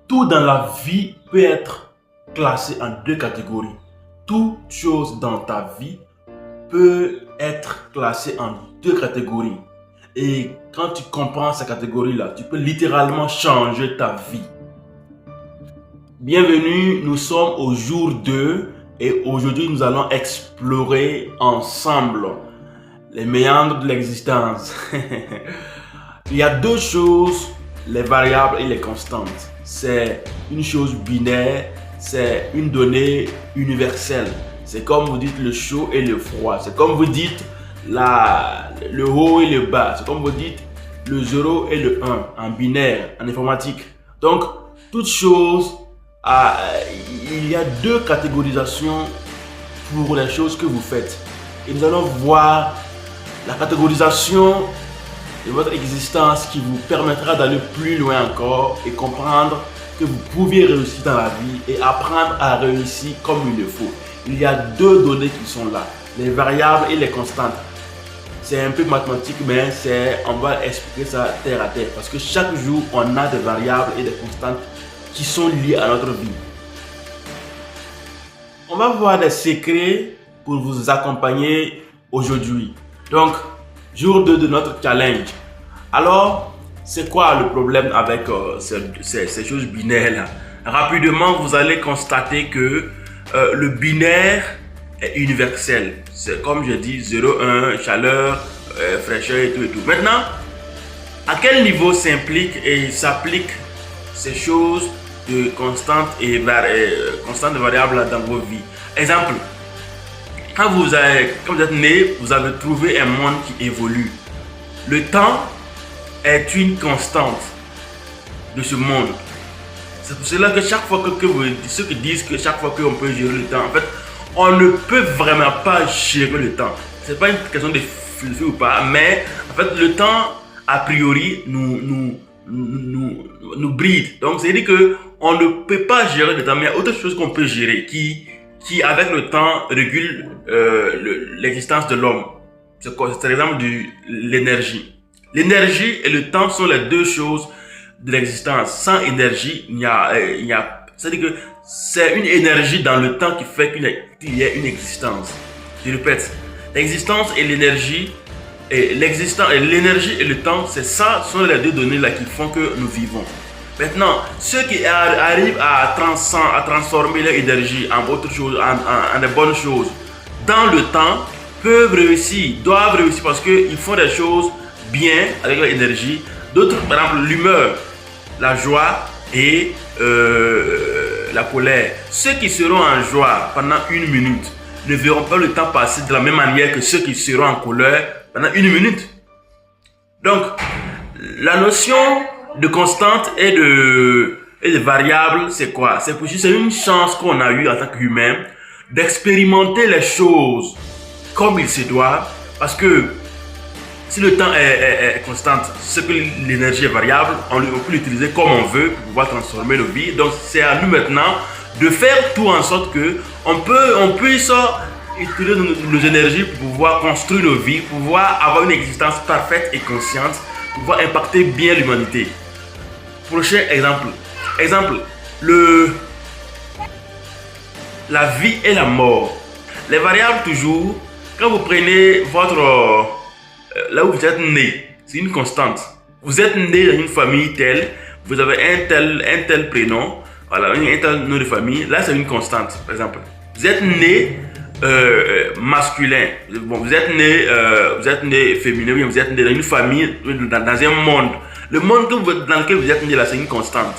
Tout dans la vie peut être classé en deux catégories. Toute chose dans ta vie peut être classée en deux catégories. Et quand tu comprends ces catégories-là, tu peux littéralement changer ta vie. Bienvenue, nous sommes au jour 2 et aujourd'hui nous allons explorer ensemble les méandres de l'existence. Il y a deux choses, les variables et les constantes. C'est une chose binaire, c'est une donnée universelle. C'est comme vous dites le chaud et le froid. C'est comme vous dites le haut et le bas. C'est comme vous dites le 0 et le 1 en binaire, en informatique. Donc, toute chose, il y a deux catégorisations pour les choses que vous faites. Et nous allons voir la catégorisation de votre existence qui vous permettra d'aller plus loin encore et comprendre que vous pouviez réussir dans la vie et apprendre à réussir comme il le faut. Il y a deux données qui sont là, les variables et les constantes. C'est un peu mathématique, mais on va expliquer ça terre à terre parce que chaque jour, on a des variables et des constantes qui sont liées à notre vie. On va voir des secrets pour vous accompagner aujourd'hui. Donc, jour 2 de notre challenge. Alors, c'est quoi le problème avec ces choses binaires-là? Rapidement, vous allez constater que le binaire est universel. C'est comme je dis, 0, 1, chaleur, fraîcheur et tout et tout. Maintenant, à quel niveau s'implique et s'applique ces choses de constantes et variables dans vos vies? Exemple, quand vous êtes né, vous avez trouvé un monde qui évolue. Le temps est une constante de ce monde. C'est pour cela que chaque fois ceux qui disent que chaque fois qu'on peut gérer le temps, en fait, on ne peut vraiment pas gérer le temps. C'est pas une question de philosophie ou pas, mais en fait, le temps, a priori, nous bride. Donc, c'est-à-dire que on ne peut pas gérer le temps, mais il y a autre chose qu'on peut gérer qui avec le temps, régule l'existence de l'homme. C'est l'exemple de l'énergie. L'énergie et le temps sont les deux choses de l'existence. Sans énergie, c'est-à-dire que c'est une énergie dans le temps qui fait qu'il y ait une existence. Je répète, l'existence et l'énergie, l'énergie et le temps, ça sont les deux données là qui font que nous vivons. Maintenant, ceux qui arrivent à transformer leur énergie en autre chose, en des bonnes choses, dans le temps, doivent réussir parce qu'ils font des choses bien avec leur énergie. D'autres, par exemple, l'humeur, la joie et la colère. Ceux qui seront en joie pendant 1 minute ne verront pas le temps passer de la même manière que ceux qui seront en colère pendant 1 minute. Donc, la notion de constante et de variable, c'est quoi? C'est une chance qu'on a eue en tant qu'humain d'expérimenter les choses comme il se doit, parce que si le temps est constant, c'est que l'énergie est variable, on peut l'utiliser comme on veut pour pouvoir transformer nos vies. Donc c'est à nous maintenant de faire tout en sorte que on puisse utiliser nos énergies pour pouvoir construire nos vies, pour pouvoir avoir une existence parfaite et consciente, pour pouvoir impacter bien l'humanité. Prochain exemple. La vie et la mort. Les variables toujours, quand vous prenez là où vous êtes né, c'est une constante. Vous êtes né dans une famille telle, vous avez un tel prénom, voilà, un tel nom de famille, là c'est une constante, par exemple. Vous êtes né masculin, bon, vous êtes né féminin, vous êtes né dans une famille, dans un monde. Le monde dans lequel vous êtes né là, c'est une constante.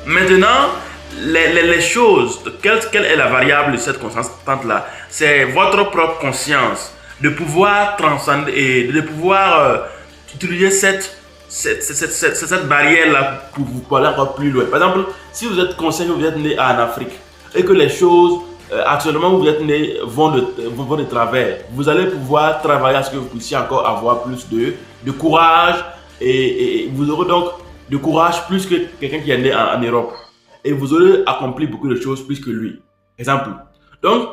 Maintenant, les choses, quelle est la variable de cette constante là? C'est votre propre conscience de pouvoir transcender et de pouvoir utiliser cette barrière là pour aller encore plus loin. Par exemple, si vous êtes conscient que vous êtes né en Afrique et que les choses actuellement où vous êtes né vont de travers, vous allez pouvoir travailler à ce que vous puissiez encore avoir plus de courage et vous aurez donc de courage plus que quelqu'un qui est né en Europe. Et vous aurez accompli beaucoup de choses plus que lui. Exemple. Donc,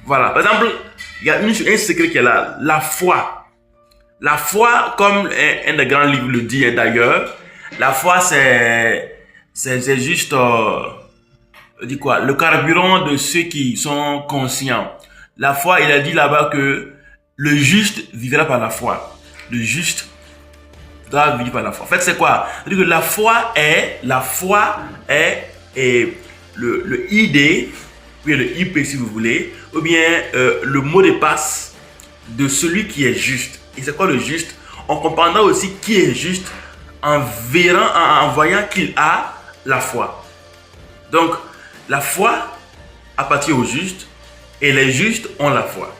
voilà. Par exemple, il y a un secret qui est là. La foi. La foi, comme un des grands livres le dit d'ailleurs, la foi c'est c'est juste dit quoi, le carburant de ceux qui sont conscients. La foi, il a dit là-bas que le juste vivra par la foi. Le juste doit vivre par la foi. En fait, c'est quoi? C'est-à-dire que la foi est le ID, puis le IP si vous voulez, ou bien le mot de passe de celui qui est juste. Et c'est quoi le juste? On comprendra aussi qui est juste en voyant qu'il a la foi. Donc, la foi appartient aux justes et les justes ont la foi.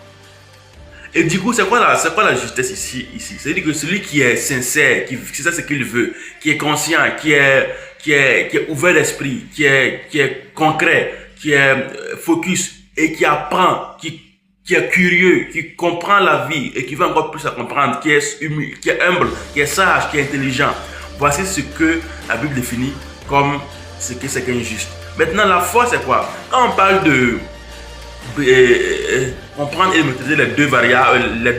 Et du coup, c'est quoi la justesse ici? C'est-à-dire que celui qui est sincère, qui sait ce qu'il veut, qui est conscient, qui est ouvert d'esprit, qui est concret, qui est focus et qui apprend, qui est curieux, qui comprend la vie et qui veut encore plus la comprendre, qui est humble, qui est sage, qui est intelligent. Voici ce que la Bible définit comme ce que c'est qu'un juste. Maintenant, la foi, c'est quoi? Quand on parle de comprendre et maîtriser les deux variables, les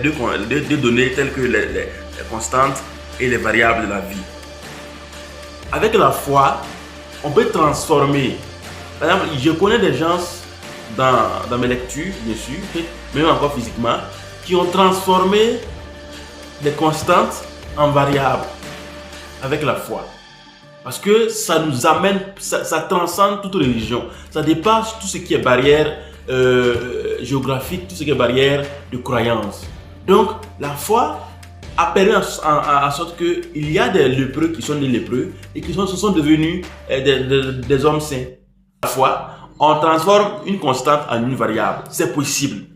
deux données telles que les constantes et les variables de la vie. Avec la foi, on peut transformer. Par exemple, je connais des gens dans mes lectures, bien sûr, même encore physiquement, qui ont transformé les constantes en variables avec la foi. Parce que ça nous amène, ça transcende toute religion. Ça dépasse tout ce qui est barrière géographique, tout ce qui est barrière de croyance. Donc, la foi a permis en sorte qu'il y a des lépreux qui sont des lépreux et qui se sont devenus des hommes saints. La foi, on transforme une constante en une variable. C'est possible.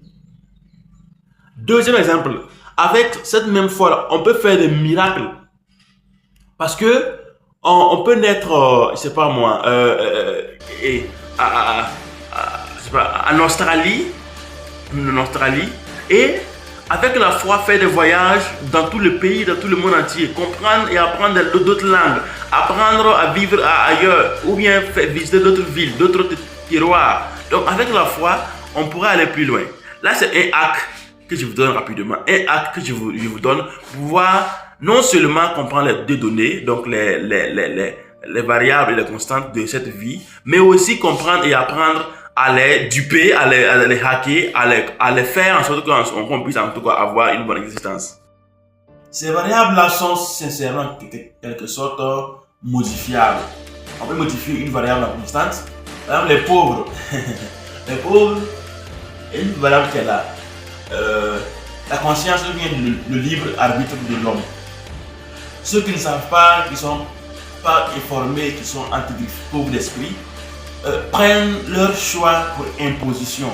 Deuxième exemple, avec cette même foi, on peut faire des miracles. Parce que on peut naître, je sais pas moi, en Australie, et avec la foi faire des voyages dans tout le pays, dans tout le monde entier, comprendre et apprendre d'autres langues, apprendre à vivre ailleurs, ou bien visiter d'autres villes, d'autres terroirs. Donc avec la foi, on pourrait aller plus loin. Là, c'est un hack que je vous donne rapidement, un hack que je vous donne pour pouvoir non seulement comprendre les deux données, donc les variables et les constantes de cette vie, mais aussi comprendre et apprendre à les duper, à les hacker, à les faire en sorte qu'on puisse en tout cas avoir une bonne existence. Ces variables-là sont sincèrement en quelque sorte modifiables. On peut modifier une variable en constante. Par exemple, les pauvres. Les pauvres, il y a une variable qui est là. La conscience devient le libre arbitre de l'homme. Ceux qui ne savent pas, qui ne sont pas informés, qui sont pauvres d'esprit, prennent leur choix pour imposition.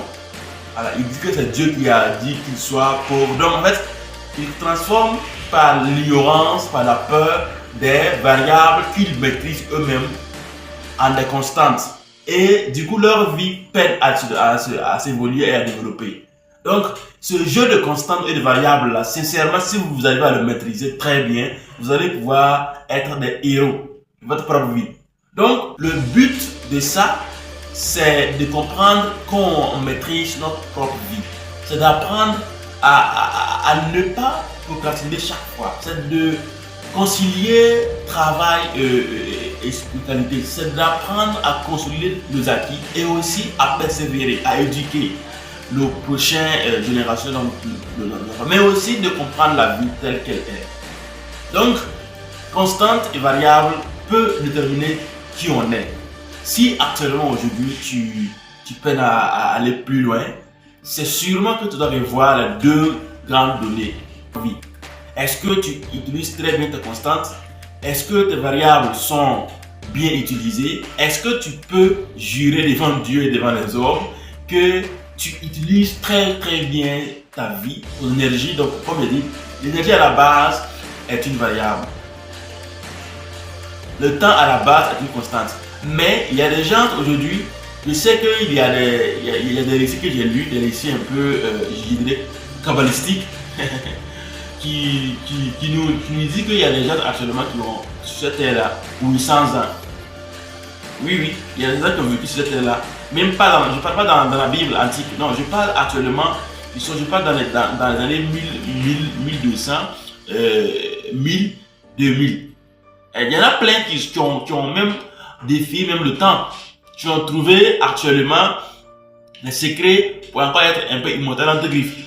Alors, il dit que c'est Dieu qui a dit qu'ils soient pauvres. Donc en fait, ils transforment par l'ignorance, par la peur, des variables qu'ils maîtrisent eux-mêmes en des constantes. Et du coup, leur vie peine à s'évoluer et à développer. Donc, ce jeu de constantes et de variables là, sincèrement, si vous arrivez à le maîtriser très bien, vous allez pouvoir être des héros de votre propre vie. Donc, le but de ça, c'est de comprendre qu'on maîtrise notre propre vie. C'est d'apprendre à ne pas procrastiner chaque fois. C'est de concilier travail et spiritualité. C'est d'apprendre à consolider nos acquis et aussi à persévérer, à éduquer nos prochaines générations, mais aussi de comprendre la vie telle qu'elle est. Donc, constante et variable peut déterminer qui on est. Si actuellement aujourd'hui tu peines à aller plus loin, c'est sûrement que tu dois revoir les deux grandes données de vie. Est-ce que tu utilises très bien tes constantes? Est-ce que tes variables sont bien utilisées? Est-ce que tu peux jurer devant Dieu et devant les hommes que tu utilises très bien ta vie, ton énergie? Donc, comme je dis, l'énergie à la base est une variable. Le temps à la base est une constante. Mais il y a des gens aujourd'hui, je sais qu'il y a des récits que j'ai lus, des récits un peu, je dirais, kabbalistiques, qui nous disent qu'il y a des gens actuellement qui ont sur cette terre-là 800 ans. Oui, il y a des gens qui ont vécu sur cette terre-là. Même pas je ne parle pas dans la Bible antique, non, je parle actuellement, je parle dans les années 1200, 1000, 2000. Il y en a plein qui ont même défie même le temps. Tu vas trouver actuellement les secrets pour encore être un peu immortel entre griffes.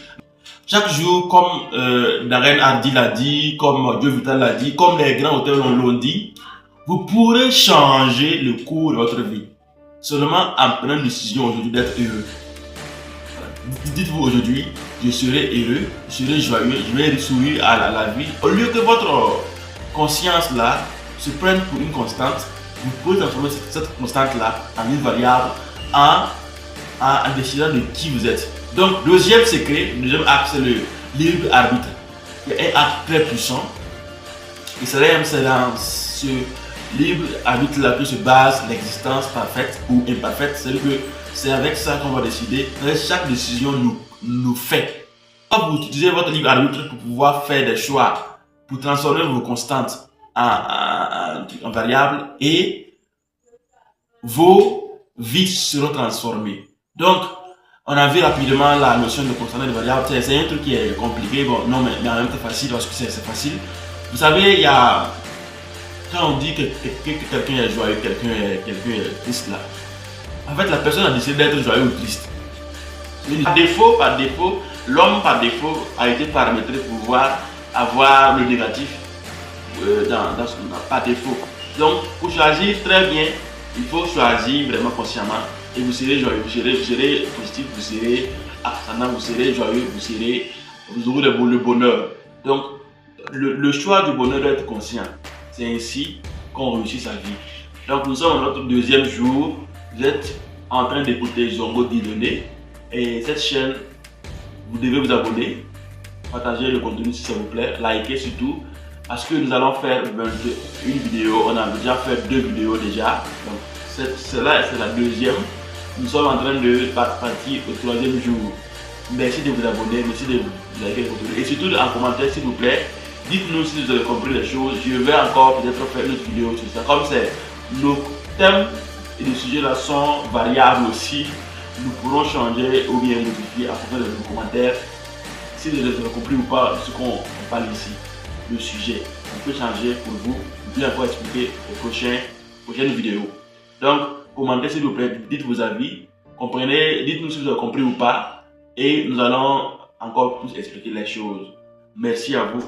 Chaque jour, comme Darren Hardy l'a dit, comme Joe Vitale l'a dit, comme les grands auteurs l'ont dit, vous pourrez changer le cours de votre vie seulement en prenant une décision aujourd'hui d'être heureux. Dites-vous aujourd'hui, je serai heureux, je serai joyeux, je vais sourire à la vie. Au lieu que votre conscience là se prenne pour une constante, vous pouvez transformer cette constante là en une variable, en décidant de qui vous êtes. Donc, deuxième secret, le deuxième acte, c'est le libre arbitre. Il y a un acte très puissant. Et c'est dans ce libre arbitre là que se base l'existence parfaite ou imparfaite. C'est-à-dire que c'est avec ça qu'on va décider. Chaque décision nous fait. Quand vous utilisez votre libre arbitre pour pouvoir faire des choix, pour transformer vos constantes en variables, et vos vies seront transformées. Donc, on a vu rapidement la notion de constante et de variable. C'est un truc qui est compliqué, bon, non, mais en même temps facile parce que c'est facile. Vous savez, il y a, quand on dit que quelqu'un est joyeux, quelqu'un est triste là, en fait, la personne a décidé d'être joyeux ou triste. Par défaut, l'homme par défaut a été paramétré pour pouvoir avoir le négatif dans son par défaut. Donc, pour choisir très bien, il faut choisir vraiment consciemment et vous serez joyeux, vous serez positif, vous serez ascendant, vous serez joyeux, vous aurez le bonheur. Donc, le choix du bonheur doit être conscient. C'est ainsi qu'on réussit sa vie. Donc, nous sommes à notre deuxième jour. Vous êtes en train d'écouter Zongo Dieudonné et cette chaîne, vous devez vous abonner, partager le contenu si ça vous plaît, liker surtout. Parce que nous allons faire une vidéo, on a déjà fait 2 vidéos déjà, donc celle-là c'est la deuxième. Nous sommes en train de partir au 3e jour. Merci de vous abonner, merci de liker le contenu et surtout en commentaire s'il vous plaît, dites-nous si vous avez compris les choses. Je vais encore peut-être faire une autre vidéo sur ça. Comme c'est nos thèmes et les sujets là sont variables aussi, nous pourrons changer ou bien modifier en fonction de vos commentaires. Si vous avez compris ou pas ce qu'on parle ici. Le sujet, on peut changer pour vous, vous pouvez encore expliquer aux prochaines vidéos. Donc, commentez s'il vous plaît, dites vos avis, comprenez, dites-nous si vous avez compris ou pas, et nous allons encore plus expliquer les choses. Merci à vous.